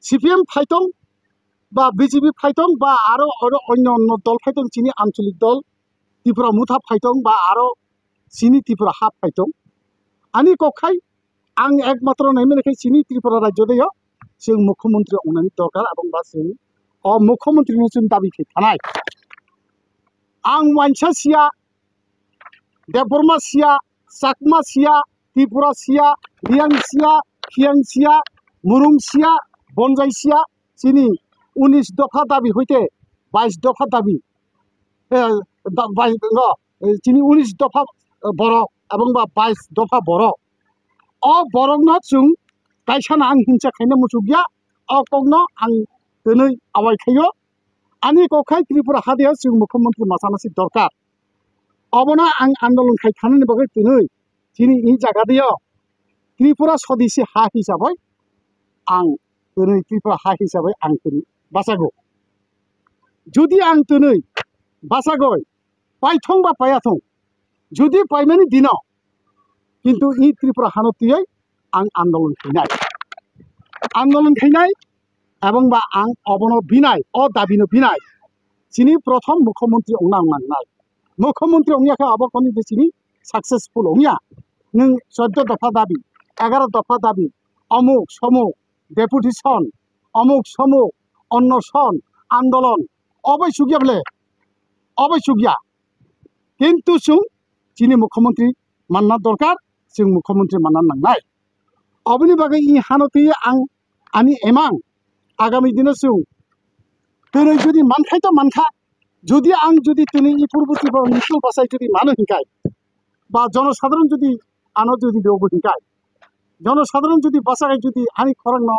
CPM ফাইতং বা BJP ফাইতং বা আরো অন্য অন্য দল ফাইতং চিনি আঞ্চলিক দল ত্রিপুরা মুথা ফাইতং বা আরো চিনি ত্রিপুরা হাফ ফাইতং আনি কখাই आं एकमात्र नायमेनखाय चिनि त्रिपुरा राज्य दैयाव जों मुख्यमंत्री अंनायनि दरकार एबं बा जों मुख्यमंत्रीनि जों दाबि थानाय आं वाइनसा सिया देबबर्मा सिया चाकमा सिया त्रिपुरा सिया लियां सिया खियां सिया मुरुं सिया बनजाय सिया चिनि 19 दफा दाबि हইতে 22 दफा दाबि चिनि 19 दफा बर एबं बा 22 दफा बर बरंना जों गायसाना आं हिंसा खायनो मुसुगिया कगनो आं दिनै आवायखायो आनि कखाय त्रिपुरा हादोयाव जों मुख्यमंत्री मासानासि दरकार अबना आं आंदोलन खायखाननि बागै दिनै दिनै इ जागादियाव त्रिपुरा सदस्य हा हिसाबै आं दिनै त्रिपुरा हा हिसाबै आं दिनै बासागो जुदि आं दिनै बासागय पाइथं बा पायाथं जुदि पाइमानि दिनाव किन्तु इ त्रिपुरा हानतियै आं आंदोलन खायनाय एबं बा आं अबनो बिनाय दाबिनो बिनाय चिनि प्रथम मुख्यमंत्री अंना नांनाय मुख्यमंत्री अंयाखौ अबकनि चिनि सक्सेसफुल अंया नों 14 दफा दाबि 11 दफा दाबि अमुक समूह डेपुटेशन अमुक समूह अन्नशन आंदोलन अबैसुगिया किन्तु जों चिनि मुख्यमंत्री मानना दरकार जों मुख्यमंत्री मानना नांनाय अबनि बागै इ हानति आं आनि एमां आगामी दिनाव जों दिनै जुदि मानखायथ मानखा जुदि आं जुदि दिनै इ पूर्वती मिसल बासाय जुदि मानो हिंखाय बा जनसाधारण जुदि आनो जुदि बेवबो हिंखाय जनसाधारण जुदि बासाय जुदि आनि खरंग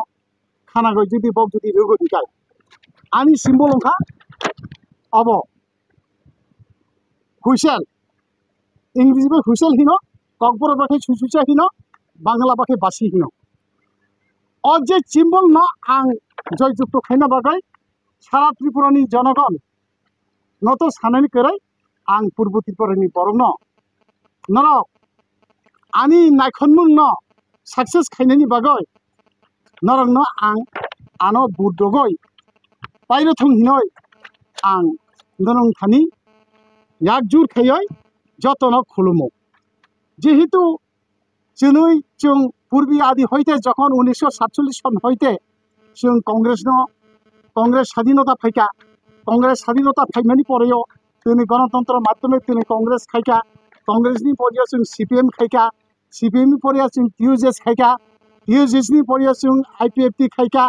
खाना गय जुदि बक जुदि बेवबो हिंखाय आनि सिम्बल अंखा अब हुइसेल इंग्लिश बे हुइसेल हिनो ककबर बाखे सुसुचा हिनो बांला बाखे बासी हिनो अजे सिम्बल न आं जयजुक्त खायना बागै सारा त्रिपुरानि जनगण न तो सानायनि करै आं पूर्व त्रिपुरानि बरं न आनि नायखनमुं न सक्सेस खायनायनि बागै नरं न आं आनो बुद्रगय पाइरथं हिनय आं नरं थानि याकजुर खायै जतन खुलुमो जेहेतु जों पूर्वी आदि हईते जखन 1947 सन हईते जों कांग्रेस स्वाधीनता फैका कांग्रेस स्वाधीनता फैमानि परेयो दिनै गणतंत्र माध्यमे दिनै कांग्रेस खायका कांग्रेसनि परेयो जों सीपीएम खायका सीपीएमनि परेयो जों टीयूजेस खायका टीयूजेसनि परेयो जों आईपीएफटी खायका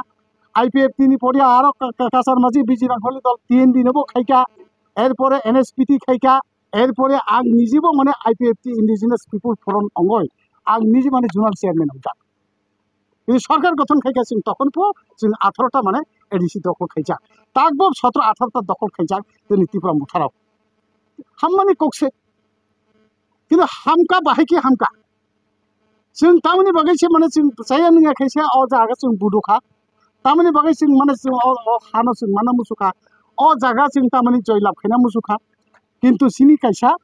आईपीएफटीनि परेयो आरो कासार माझी बिजि रांखलि दल टीएनबीनोबो खायका एरपरे एनएसपीटी खायका एरपरे आं निजेबो माने आईपीएफटी इंडिजिनास पिपल फोरम अंगय आं निजे माने जुनाल चेयरमैन अंजा ये सरकार गठन खायका जों तखनबो जों 18टा माने एडीसी दखल खायजा ताकबो 17 18टा दखल खायजा दिनै त्रिपुरा मुथाराव हाममानि कक्से किन्तु हामका बाहायखि हामका जों तामनि बागैसो माने जों जाया नङा खायसे जागा जों बुदुखा तामनि बागै जों माने जों हानो जों माने मुसुखा जागा जों तामनि जयलाभ खायना मुसुखा किन्तु सिनि कायसा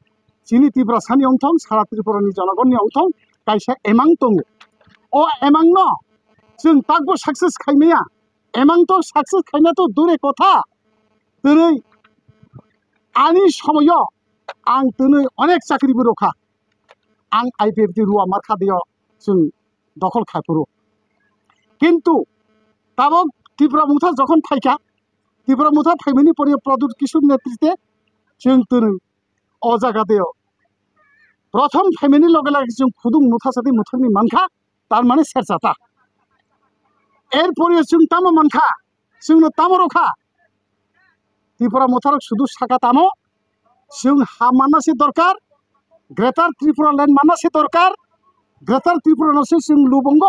सिनि त्रिपुरा सानि अंथं सारा त्रिपुरानि जनगणनि अंथं कायसा एमां दङ एमां न जों ताकबो सक्सेस खायनाया एमां तो सक्सेस खायना तो दूरे कथा दिनै आनि समय आं दिनै अनेक चाकरिबो रखा आं आईपीएफटी रुवा मार्का दैयाव जों दखल खायफोरो किन्तु ताबो त्रिपुरा मुथा जखन फायका त्रिपुरा मुथा फायमानि परे प्रदुत किशोर नेतृत्वे जों दिनै जागा दैयाव प्रथम फायमानि लगे लगे जों खुदुं मुथा साथि मुथानि मानखा तारमाने सेरजाता एरपरे जों तामो मानखा जोंनो तामो रखा त्रिपुरा मुथार सुदु साका तामो जों हा माननासि दरकार ग्रेटार त्रिपुरा लैंड माननासि दरकार ग्रेटार त्रिपुरा नसे जों लुबंग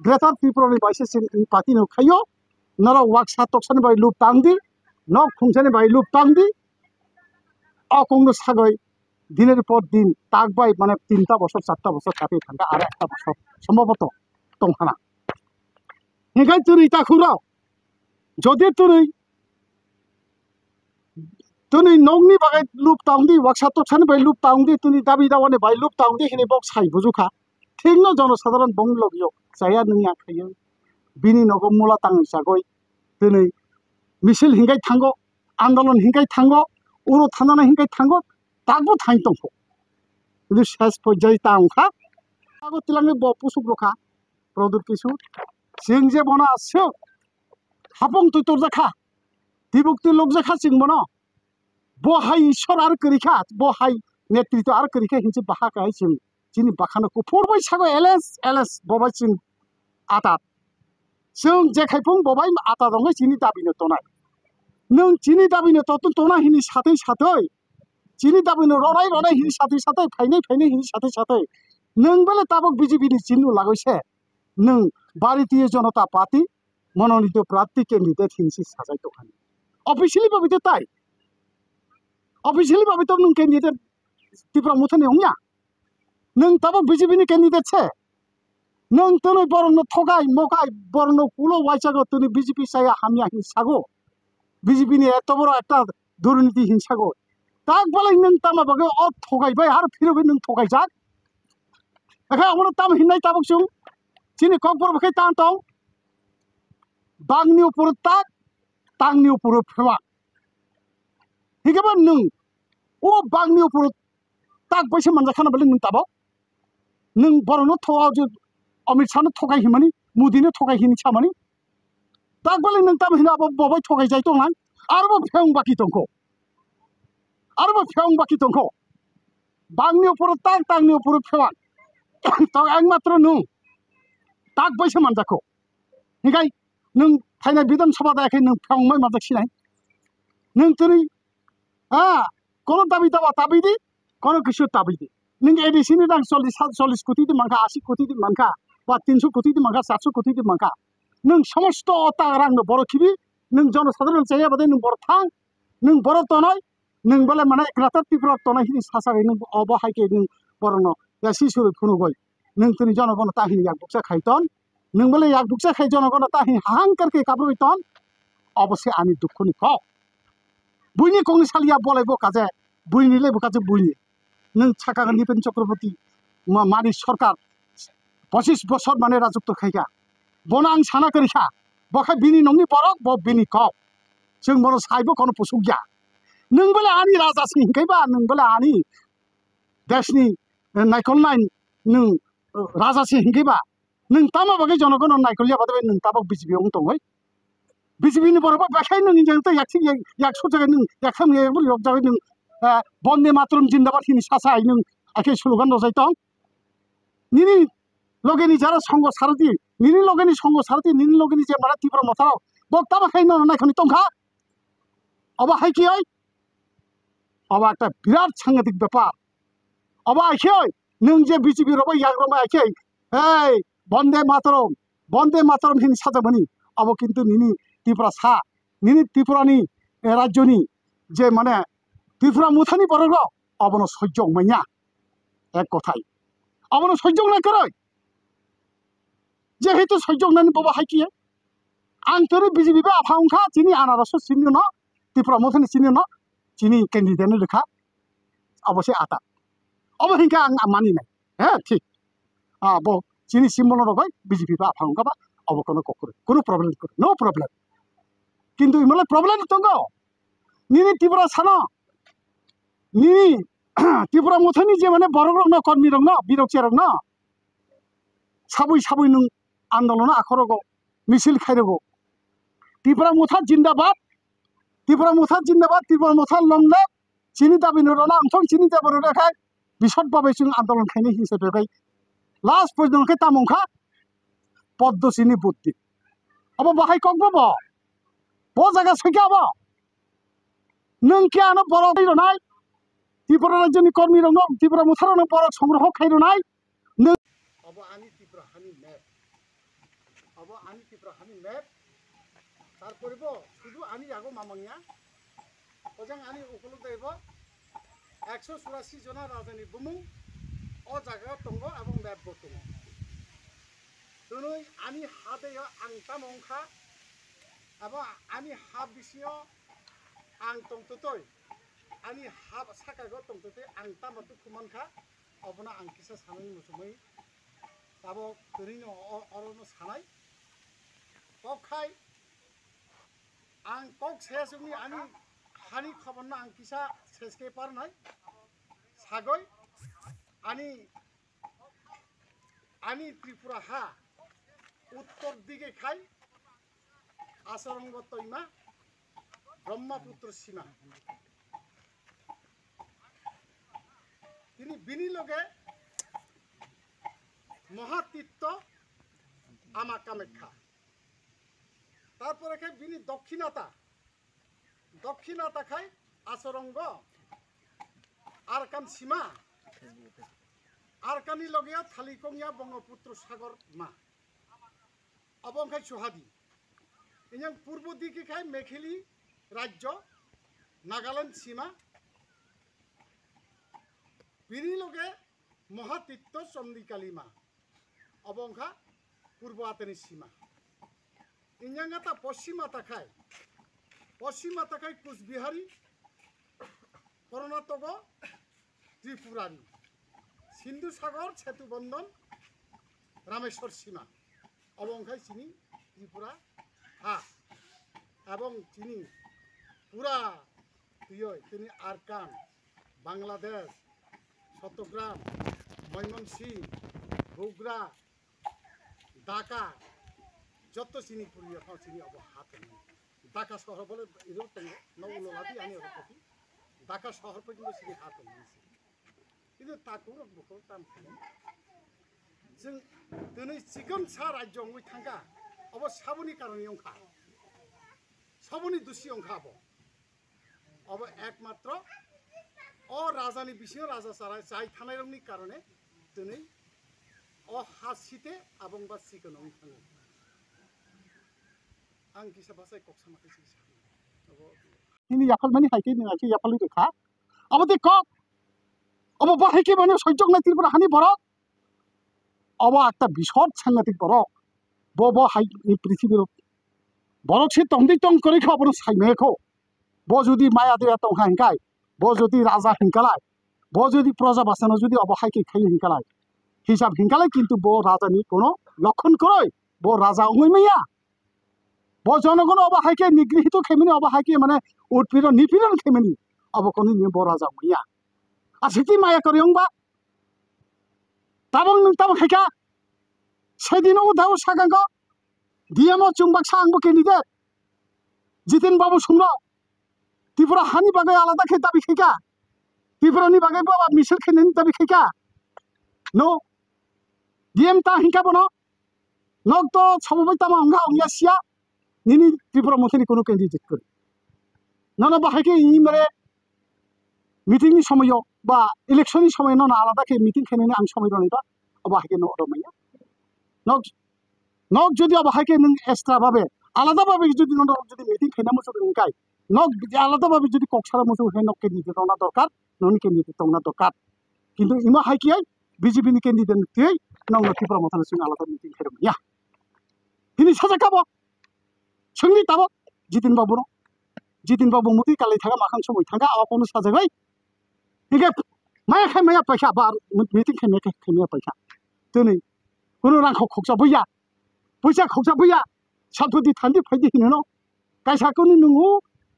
ग्रेटार त्रिपुरानि बायसे जों पार्टी नखायो नरा वाक्सा तक्सानि बाय लुप तांदि न खुंसानि बाय लुप तांदि कांग्रेस सागय दिनेर पर दिन ताकबाय माने 3टा बছর 4टा बছर थाफै थांगा आरो 1टा बছर सम्भवत दंखाना हिंखाय तुरै ताखुरा जदि तुनै नंनि बागै लुप तांदि वाक्सा तक्सानि बाय लुप तांदि तुनै दाबि दावानि बाय लुप तांदि हिने बक साइ बुजुखा ठीक न जनसाधारण बंग लगियो जाया नङा खायो bini nogo mula tang sagoi tini misil hingkai thango आन्दोलन हिंकाय थांगो उरो थानानै हिंकाय थांगो तागबो थांय दंखो किन्तु शेष पर्याय तांखा तागो तिलांनि बपुसु ब्रखा प्रदुर किसु जों जे बना आसो हापं तुतुर जाखा दिबुक्ति लोक जाखा जों बना बहाय ईश्वर आरो करिखा बहाय नेतृत्व आरो करिखा हिंसे बाहा गाय जों जिनि बाखानो कुफुर बैसागो एलेस एलेस बबाय जों आतात जों जेखायफुं बबाय आता दङै जिनि दाबिनो तनाय नों जिनि दाबिनो ततन तना हिनि साथै साथै जिनि दाबिनो रनाय रनाय हिनि साथै साथै फायनै फायनै हिनि साथै साथै नों बेले ताबक बिजेपिनि चिन्ह लागैसे नों भारतीय जनता पार्टी मनोनीत प्रार्थी कैंडिडेट हिंसी साजाय दखान अफिशियली बाबितो ताई अफिशियली बाबितो नों कैंडिडेट तिप्रा मुथने होंया नों ताबक बिजेपिनि कैंडिडेट से नों तनै बरनो थगाय मगाय बरनो कुलो वाइसागो तनै बिजेपि साया हामिया हिंसागो बिजेपिनि एत बड़ একটা दुर्नीति हिंसागो ताक बले नों तामा बागे अ थगायबाय आरो फिरबो नों थगायजाक एखा हमनो ताम हिन्नाय ताबक जों जिनि ककबर बखे तां दं बांनि उपर ताक तांनि उपर फेवा हिगेबा नों ओ बांनि उपर ताक बैसे मनजाखाना बले नों ताबाव नों बरनो थगाव जो अमित शाहनो थगाय हिमानि मोदीनो थगाय हिनि सामानि ताक बले नों ताम हिना बबाय थगाय जाय दं आरो फें बाकी दंखौ आरो फें बाकी दंखौ बांनि उपर ताक तांनि उपर फेवा तो एकमात्र नों ताक बैसे मनजाखौ हिगाय नों फाइनाल विधानसभा दायाखै नों फेंमाय मनजाखिनाय नों तनै কোনো দাবি দাবা তাবিদি কোনো কিছু তাবিদি नों एडिसिनि दां 40 कोटी दी मांखा 80 कोटी दी मांखा बा 300 कोटी दी मांखा 700 कोटी दी मांखा नों समस्त अता रांनो बर' खिबि नों जनसाधारण जाया बादे नों बर थां नों बर तनय नों बेले माने ग्राता तिफ्रा तनय हिनि सासागै नों अबहायके नों बरनो यासि सुरु फुनुगय नों तनि जनगण ताहिनि याकबुकसा खायतन नों बेले याकबुकसा खाय जनगण ताहिनि हांकारके काबुइतन अबसे आनि दुखुनि क बुइनि कंग्रेसालिया बलायबो काजे बुइनि लेबो काजे बुइनि नों साकागन निपेन चक्रवर्ती मानि सरकार 25 बছর माने राजत्व खायगा बना आं साना करिखा बखाय बिनि नंनि बरक ब बिनि कप जों बर साइबो कोनो पुसुगिया नों बेले आनि राजासि हिंखायबा नों बेले आनि देशनि नायखलनाय नों राजासि हिंखायबा नों तामा बागै जनगण नायखलिया बादे नों ताबक बिजेपि आव दंगै बिजेपिनि बरबा बाखाय नों जोंथ याकसि याकसो जागै नों याकसाम याबो yok जागै नों बन्दे मातरम जिंदाबाद हिनि सासाय नों आखे स्लोगान रजायतं निनि लगेनि जारा संग सारथि निनि लगेनि संग सारथि निनि लगेनि जे मारा तिब्र मथाराव बक्ता बाखाय न नायखनि तंखा अबा हायकिय अबा একটা বিরাট সাংঘাতিক ব্যাপার अबा आइखै नों जे बिजेपि रबा याग्रमा आइखै এই बन्दे मातरम हिनि साजाबनि अब किन्तु निनि त्रिपुरा सा निनि त्रिपुरानि राज्यनि जे माने त्रिपुरा मुथानि बरग अबनो सह्य मैया एक কথাই अबनो सह्य ना करे जेहेतु सह्य नानि बाबा हायकिय आं तोरे बिजेपि बा आफांखा जिनि आनारस सिनि न त्रिपुरा मुथानि सिनि न जिनि कैंडिडेट लेखा अबसे आता अब हिंका आं मानिनाय हे ठीक बो जिनि सिम्बल रबाय बिजेपि बा आफांखा बा अब कोनो प्रब्लेम नो प्रब्लेम किन्तु इमाले प्रब्लेम दंगो निनि त्रिपुरा साना निनि त्रिपुरा मुथानि जे माने बरग न कर्मी रंग बिरक्ति रंग साबै साबै नों आन्दोलन आखरगो मिছিল खायरगो त्रिपुरा मुथा जिंदाबाद त्रिपुरा मुथा लंले जिनि दाबिनो रना अंथं जिनि दाबिनो रेखाय बिसद बाबै जों आन्दोलन खायनि हिसाबै लास्ट पर्यन्त तामंखा पद्मसिनि बुद्धि अब बाहाय ककबो ब जागा सैखाबो नों कियानो बरक रनाय त्रिपुरा राज्यनि कर्मी रंग त्रिपुरा मुथारनो बरक संग्रह खायरनाय नों अब आनि त्रिपुरा हानि मैप तारपरेब शुधु आनि आगो मामांया ओजों आनि उखुलु दैब 184 जना राजानि बुमुं अ जागा दंग एबं मैप बो दङ दिनै आनि हादैया आं तामंखा एबा आनि हा बिसियो आं तंततय आनि हा साकागो तंततय आं तामातु खुमानखा अबना आं किसा सानाय मुसुमै ताबो ओरैनो अरनो सानाय kok khai ang kok sesungni ani hani khabarna ang kisa seske par nai sagoi ani ani Tripura ha উত্তর দিকে খাই আসরঙ্গ তৈমা ব্রহ্মপুত্র সীমা তিনি বিনিলগে মহাতীর্থ আমা কামাখ্যা তারপরে খাই বিনি দক্ষিণাতা খাই আসরঙ্গ আরকান সীমা আরকানি লগিয়া থালিকংয়া ব্রহ্মপুত্র সাগর মা অবংখাই সুহাদি ইঞ্জাং পূর্ব দিকে খাই মেখেলি রাজ্য নাগাল্যান্ড সীমা বিনিলগে মহাতীর্থ চন্দিকালী মা অবংখা পূর্ব আতেনি সীমা ইঞ্জাঙ্গাতা পশ্চিমাতা খাই কুচবিহারী কর্ণাটক ত্রিপুরারি সিন্ধু সাগর সেতুবন্ধন রামেশ্বর সীমা অবংখাই চিনি ত্রিপুরা হা এবং চিনি পুরা তিনি আরকান বাংলাদেশ চট্টগ্রাম ময়মনসিং বগুড়া ঢাকা যত চিনি পুরিয়া চিনি অব হাত ঢাকা শহর বলে এরও নৌলাদি আনি রকম ঢাকা শহর পর্যন্ত চিনি হাত কিন্তু তাকে বকর দাম जों दिनै सिगांसा राज्योआव थांगा अब साबुनि कारणे अंखा साबुनि दुसि अंखा अब एकमात्र अ राजानि बिसिं राजा सारा जाय थानायनि कारणे दिनै अ हासिते आबंबा सिगाङाव थाङो आं किसा भाषाय कक्सामाखै अब ini yapal mani haike ni haike yapal ni kha अब दे कक अब बाहायके माने सयजक ना त्रिपुरा हानि बरक अब একটা বিশদ সাংঘাতিক বরক ব হাই পৃথিবীর বরক সে তংদি তং করে খাবো সাইমেখো ব যদি মায়া দেয়া তং হাঙ্কাই ব যদি রাজা হিংকালায় ব যদি প্রজা বাঁচানো যদি অবহাইকে খাই হিংকালায় হিসাব হিংকালায় কিন্তু ব রাজানি কোনো লক্ষণ করই ব রাজা অঙ্গই মাইয়া ব জনগণ অবহাইকে নিগৃহীত খেমিনি অবহাইকে মানে উৎপীড়ন নিপীড়ন খেমিনি অবকনি ব রাজা মাইয়া আর সেটি মায়া করে অংবা তাবং নং তাবং হাইকা সেদিনও দাও সাগাঙ্গ ডিএমও চুম্বাক সাংবো ক্যান্ডিডেট জিতেন বাবু সুন্দর ত্রিপুরা হানি বাগে আলাদা খেয়ে দাবি খেকা ত্রিপুরানি বাগে বাবা মিছিল খেয়ে দাবি খেকা নো ডিএম তা হিংকাবো নক তো সবাই তামা অঙ্গা অঙ্গিয়া সিয়া নিনি ত্রিপুরা মধ্যে কোনো ক্যান্ডিডেট করে নানা বাহাইকে ই মানে মিটিংনি সময়ও বা ইলেকশননি সময় না আলাদা খেয়ে মিটিং খেয়ে আং সময় রনিবা বাহাইকে নরমাইয়া নক নক যদি বাহাইকে নং এক্সট্রা ভাবে আলাদা ভাবে যদি যদি মিটিং খেয়ে মতো নকাই নক আলাদা ভাবে যদি কক্সারা মতো হে নক ক্যান্ডিডেট না দরকার ননি ক্যান্ডিডেট না দরকার কিন্তু ইমা হাইকিয়াই বিজেপি নি ক্যান্ডিডেট তুই নং ত্রিপুরা মতো সঙ্গে আলাদা মিটিং খেয়ে ইয়া তিনি সাজা খাবো সঙ্গী তাবো জিতিন বাবু মুতি কালাই থাকা মাখান সময় থাকা আপনো সাজাগাই 이게 마야 খাইমায়া পয়সা বা মিটিং খাইমায়া পয়সা দিनै কোনো রাं খকসা বইয়া পয়সা খকসা বইয়া সাধুদি থান্দি ফাইদি হিনো কাইসাखौनि नोंगौ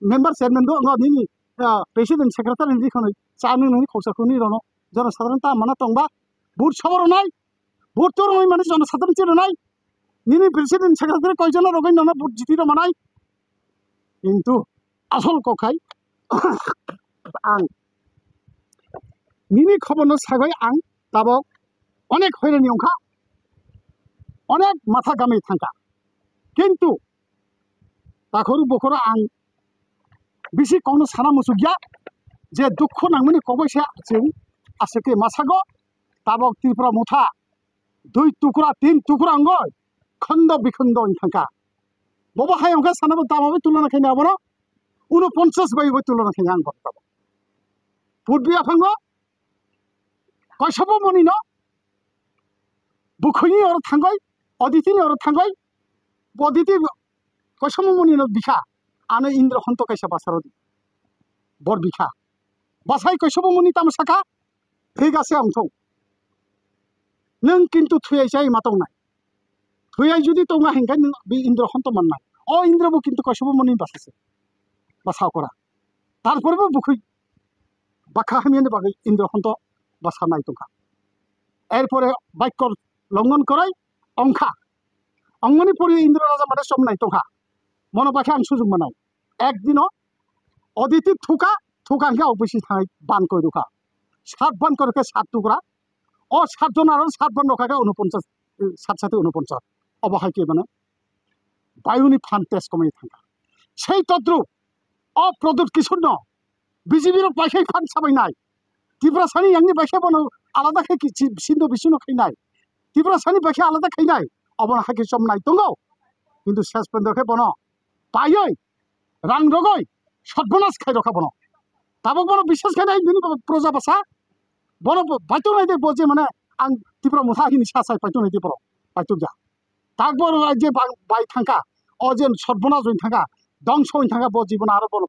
मेम्बार चेयरमैन दो ngनि प्रेसिडेंट सेक्रेटारि नि खनै चानु ननि खकसाखौनि रनो जनसाधारण ता माना तंबा बुट सबरनाय बुट तरङै माने जनसाधारण चिरनाय निनि प्रेसिडेंट सेक्रेटारि कयजन रगै नना बुट जिति रमानाय किन्तु आसल कखाय आं নিনি খবর সাগৈ আং তাবো অনেক হয়রানি অংখা অনেক মাথা গামে থাকা কিন্তু তাখরু বখরা আং বেশি কোনো সানা মুসু গিয়া যে দুঃখ নাংমনি কবৈসা जों আজকে মাসাগো তাবক ত্রিপুরা মুথা 2 টুকরা 3 টুকরা অঙ্গ খন্ড বিখন্ড থাকা ববা হাই অংখা সানাবো তাবাবে তুলনা খাইনা আবর 49 বাইবে তুলনা খাইনা আং বক্তাবো ফুটবিয়া ফাঙ্গ কয়সব মনি ন বুখনি অর থাঙ্গই অদিতিনি অর থাঙ্গই অদিতি কয়সব মনি ন বিখা আনে ইন্দ্র হন্ত কাইসা বাসারদি বর বিখা বাসাই কয়সব মনি তামসাকা ঠিক আছে অংথ নং কিন্তু থুয়াইসাই মাতাও নাই huyai judi tonga hengkai bi indra honto mannai o indra bo kintu kaisabo moni basase basaw kora tarpore bo bukhui bakha hamiene bagai indra honto basanai tongka এরপরে বাক্যর লঙ্ঘন করাই অংখা অঙ্গনি পরি ইন্দ্র রাজা মানে সম নাই তংখা মনে পাখে আং সুযোগ মানাই একদিনও অদিতি থুকা থুকাঙ্কে অবশ্যই থাই বান করে দুখা 7 বান করে 7 টুকরা ও 7 জন আর 7 বান রখাকে 49 7 সাথে 49 অবহাই কি মানে বায়ুনি ফান টেস্ট কমাই থাকা সেই তদ্রুপ অপ্রদুত কিশোর ন বিজেপির পাশে ফান সাবাই নাই ত্রিপুরা সানি আংনি পাশে বনো আলাদা খাই সিন্ধু বিষ্ণু খাই নাই ত্রিপুরা সানি পাশে আলাদা খাই নাই অবনা খাই সম নাই দङ কিন্তু শেষ পর্যন্ত বনো পাইই রাং রগই সর্বনাশ খাই রখা বনো তাবক বনো বিশ্বাস খাই নাই বিনি প্রজা বাসা বনো বাইতো নাই দেখবো যে মানে আং ত্রিপুরা মুথাহিনি সাসাই পাইতো নাই দেখবো পাইতো যা তাক বড় যে বাই থাকা অ যে সর্বনাশ হইন থাকা ধ্বংস হইন থাকা ব জীবন আরো বড়